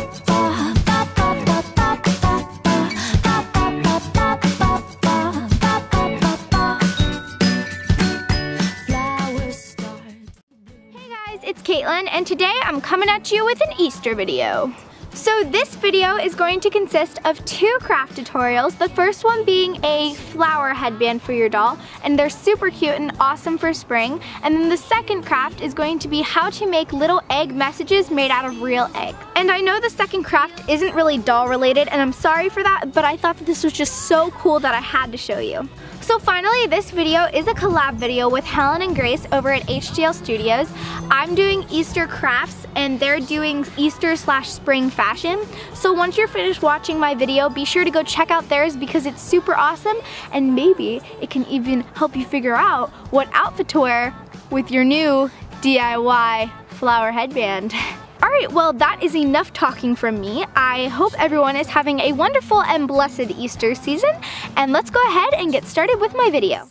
It's Katelyn, and today I'm coming at you with an Easter video. So this video is going to consist of two craft tutorials, the first one being a flower headband for your doll, and they're super cute and awesome for spring. And then the second craft is going to be how to make little egg messages made out of real eggs. And I know the second craft isn't really doll related, and I'm sorry for that, but I thought that this was just so cool that I had to show you. So finally, this video is a collab video with Helen and Grace over at HGLStudios. I'm doing Easter crafts and they're doing Easter/spring fashion. So once you're finished watching my video, be sure to go check out theirs because it's super awesome and maybe it can even help you figure out what outfit to wear with your new DIY flower headband. Alright, well that is enough talking from me. I hope everyone is having a wonderful and blessed Easter season, and let's go ahead and get started with my video.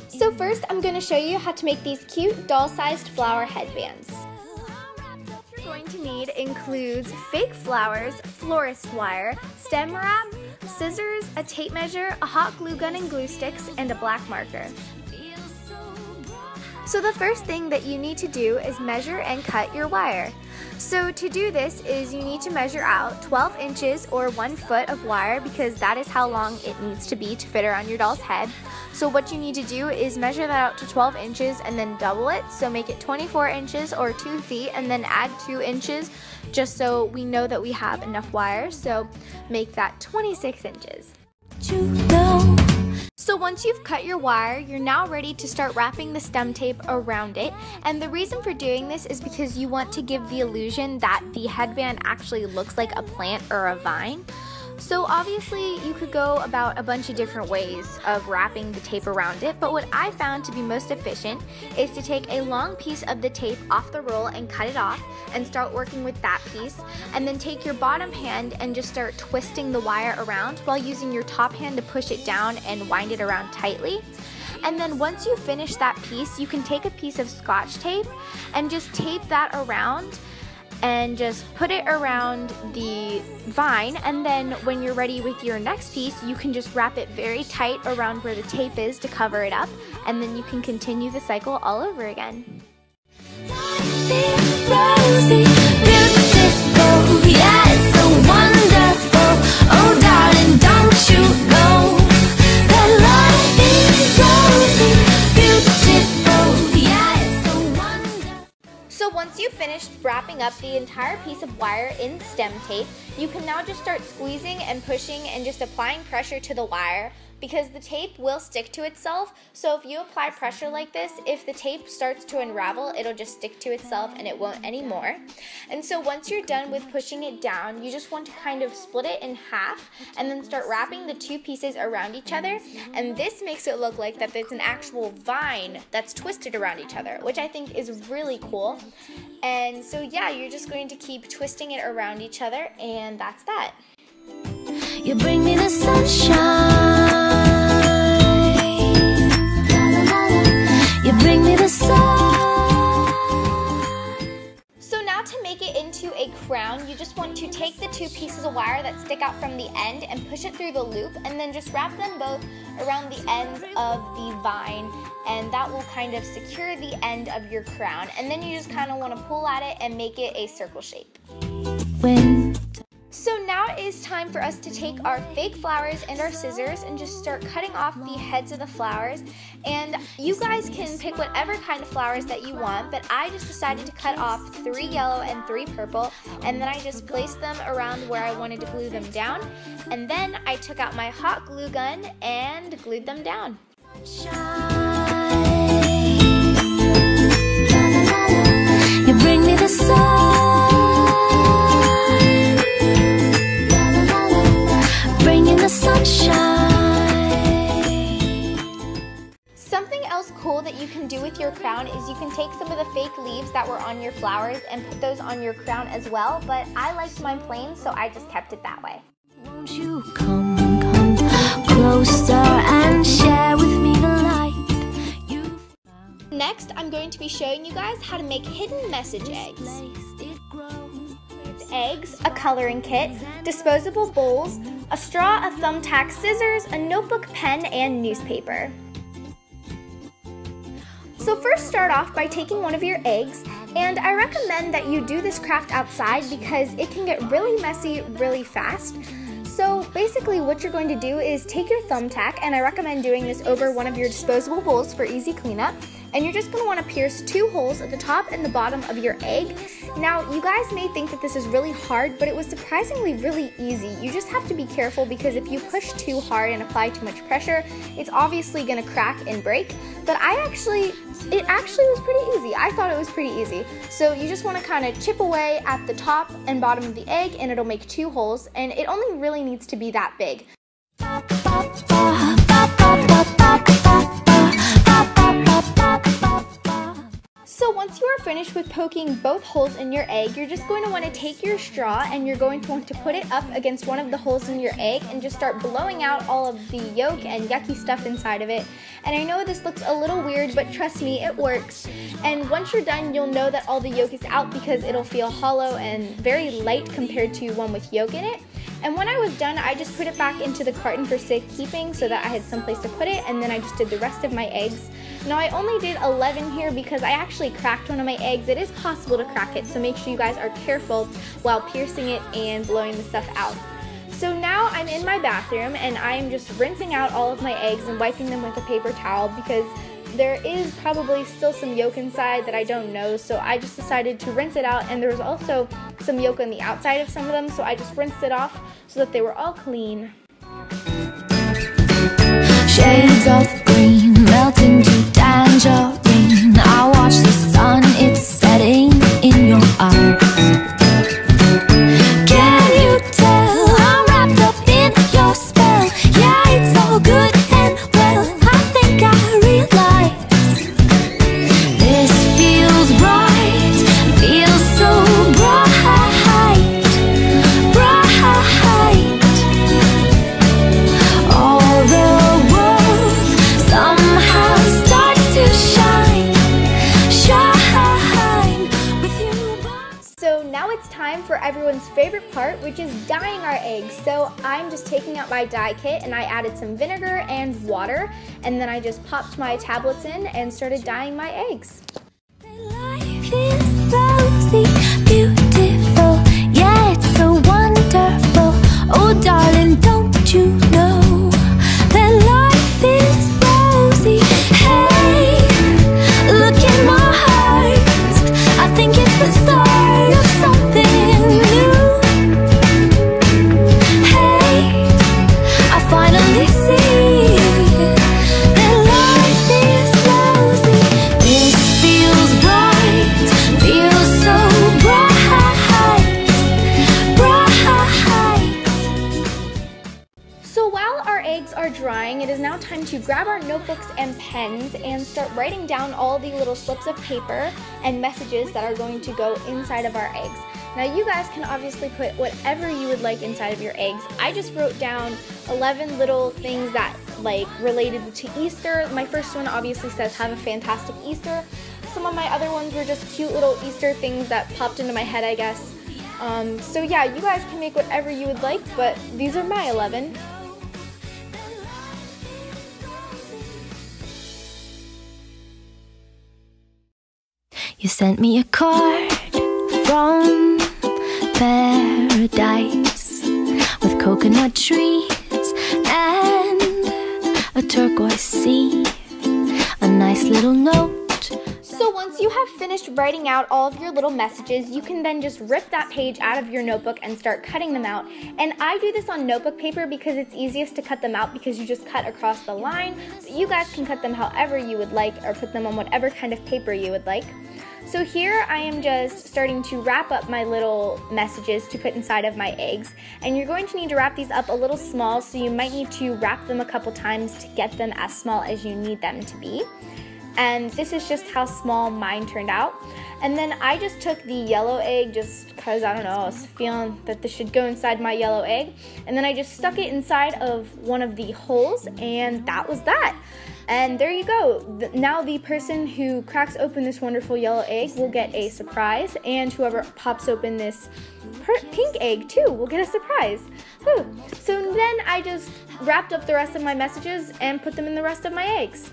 So first I'm going to show you how to make these cute doll-sized flower headbands. What you're going to need includes fake flowers, florist wire, stem wrap, scissors, a tape measure, a hot glue gun and glue sticks, and a black marker. So the first thing that you need to do is measure and cut your wire. So to do this is you need to measure out 12 inches or 1 foot of wire because that is how long it needs to be to fit around your doll's head. So what you need to do is measure that out to 12 inches and then double it. So make it 24 inches or 2 feet and then add 2 inches just so we know that we have enough wire. So make that 26 inches. So once you've cut your wire, you're now ready to start wrapping the stem tape around it. And the reason for doing this is because you want to give the illusion that the headband actually looks like a plant or a vine. So obviously you could go about a bunch of different ways of wrapping the tape around it, but what I found to be most efficient is to take a long piece of the tape off the roll and cut it off and start working with that piece, and then take your bottom hand and just start twisting the wire around while using your top hand to push it down and wind it around tightly. And then once you finish that piece, you can take a piece of Scotch tape and just tape that around and just put it around the vine, and then when you're ready with your next piece, you can just wrap it very tight around where the tape is to cover it up, and then you can continue the cycle all over again. Rosy, beautiful, yeah, it's so wonderful. Oh darling, don't you know that life is rosy, beautiful, yeah, it's so wonderful. So once you've finished wrapping up the entire piece of wire in stem tape, you can now just start squeezing and pushing and just applying pressure to the wire, because the tape will stick to itself. So if you apply pressure like this, if the tape starts to unravel, it'll just stick to itself and it won't anymore. And so once you're done with pushing it down, you just want to kind of split it in half and then start wrapping the two pieces around each other. And this makes it look like that there's an actual vine that's twisted around each other, which I think is really cool. And so yeah, you're just going to keep twisting it around each other, and that's that. You bring me the sunshine. You bring me the sun. So now to make it into a crown, you just want to take the two pieces of wire that stick out from the end and push it through the loop, and then just wrap them both around the ends of the vine, and that will kind of secure the end of your crown. And then you just kind of want to pull at it and make it a circle shape. So now it is time for us to take our fake flowers and our scissors and just start cutting off the heads of the flowers. And you guys can pick whatever kind of flowers that you want, but I just decided to cut off 3 yellow and 3 purple, and then I just placed them around where I wanted to glue them down. And then I took out my hot glue gun and glued them down. You bring me the sun. Something else cool that you can do with your crown is you can take some of the fake leaves that were on your flowers and put those on your crown as well, but I liked mine plain, so I just kept it that way. Won't you come closer and share with me the light you found? Next, I'm going to be showing you guys how to make hidden message eggs. eggs, a coloring kit, disposable bowls, a straw, a thumbtack, scissors, a notebook, pen, and newspaper. So first start off by taking one of your eggs, and I recommend that you do this craft outside because it can get really messy really fast. So basically what you're going to do is take your thumbtack, and I recommend doing this over one of your disposable bowls for easy cleanup, and you're just going to want to pierce 2 holes at the top and the bottom of your egg. Now you guys may think that this is really hard, but it was surprisingly really easy. You just have to be careful because if you push too hard and apply too much pressure, it's obviously going to crack and break. But it actually was pretty easy. I thought it was pretty easy. So you just want to kind of chip away at the top and bottom of the egg, and it'll make 2 holes, and it only really needs to be that big. So once you are finished with poking both holes in your egg, you're just going to want to take your straw and you're going to want to put it up against one of the holes in your egg and just start blowing out all of the yolk and yucky stuff inside of it. And I know this looks a little weird, but trust me, it works. And once you're done, you'll know that all the yolk is out because it'll feel hollow and very light compared to one with yolk in it. And when I was done, I just put it back into the carton for safekeeping so that I had someplace to put it, and then I just did the rest of my eggs. Now I only did 11 here because I actually cracked one of my eggs. It is possible to crack it, so make sure you guys are careful while piercing it and blowing the stuff out. So now I'm in my bathroom and I'm just rinsing out all of my eggs and wiping them with a paper towel because there is probably still some yolk inside that I don't know, so I just decided to rinse it out, and there was also some yolk on the outside of some of them, so I just rinsed it off so that they were all clean. Shades of green melting to tangerine. I watch the sun, it's setting in your eyes. Can you tell I'm wrapped up in your spell? Yeah, it's all good and well. I think I realize this feels right, feels so bright, bright. All the world somehow starts to shine, shine with you. So now it's time for everyone's favorite part, which is dyeing our eggs. So I'm just taking out my dye kit and I added some vinegar and water, and then I just popped my tablets in and started dyeing my eggs. Life is rosy, beautiful, yeah, it's so wonderful. Oh darling, don't you know that life is rosy? Hey, look in my heart, I think it's the start of something new. Hey, I finally see that life is rosy. This feels bright, feels so bright. So while our eggs are drying, it is now time to grab our notebooks and pens and start writing down all the little slips of paper and messages that are going to go inside of our eggs. Now you guys can obviously put whatever you would like inside of your eggs. I just wrote down 11 little things that related to Easter. My first one obviously says have a fantastic Easter. Some of my other ones were just cute little Easter things that popped into my head, I guess. So yeah, you guys can make whatever you would like, but these are my 11. You sent me a card from paradise with coconut trees and a turquoise sea, a nice little note. So once you have finished writing out all of your little messages, you can then just rip that page out of your notebook and start cutting them out. And I do this on notebook paper because it's easiest to cut them out because you just cut across the line. But you guys can cut them however you would like or put them on whatever kind of paper you would like. So here I am just starting to wrap up my little messages to put inside of my eggs. And you're going to need to wrap these up a little small, so you might need to wrap them a couple times to get them as small as you need them to be. And this is just how small mine turned out. And then I just took the yellow egg just because, I don't know, I was feeling that this should go inside my yellow egg. And then I just stuck it inside of one of the holes, and that was that. And there you go. Now the person who cracks open this wonderful yellow egg will get a surprise, and whoever pops open this pink egg too will get a surprise. Whew. So then I just wrapped up the rest of my messages and put them in the rest of my eggs.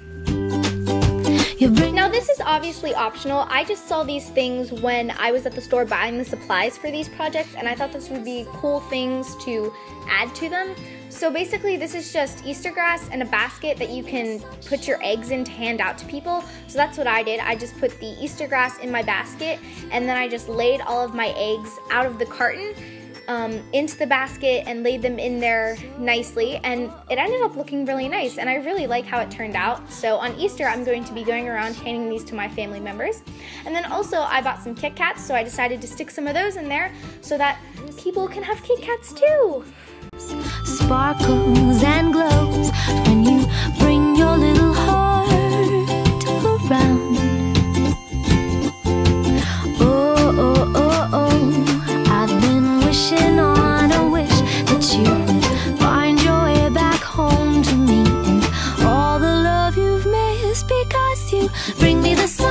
Now this is obviously optional. I just saw these things when I was at the store buying the supplies for these projects, and I thought this would be cool things to add to them. So basically this is just Easter grass and a basket that you can put your eggs in to hand out to people. So that's what I did. I just put the Easter grass in my basket, and then I just laid all of my eggs out of the carton into the basket and laid them in there nicely, and it ended up looking really nice, and I really like how it turned out. So on Easter I'm going to be going around handing these to my family members. And then also I bought some Kit Kats, so I decided to stick some of those in there so that people can have Kit Kats too. Sparkles and glows when you bring your little heart around. Oh, oh, oh, oh, I've been wishing on a wish that you would find your way back home to me, and all the love you've missed because you bring me the sun.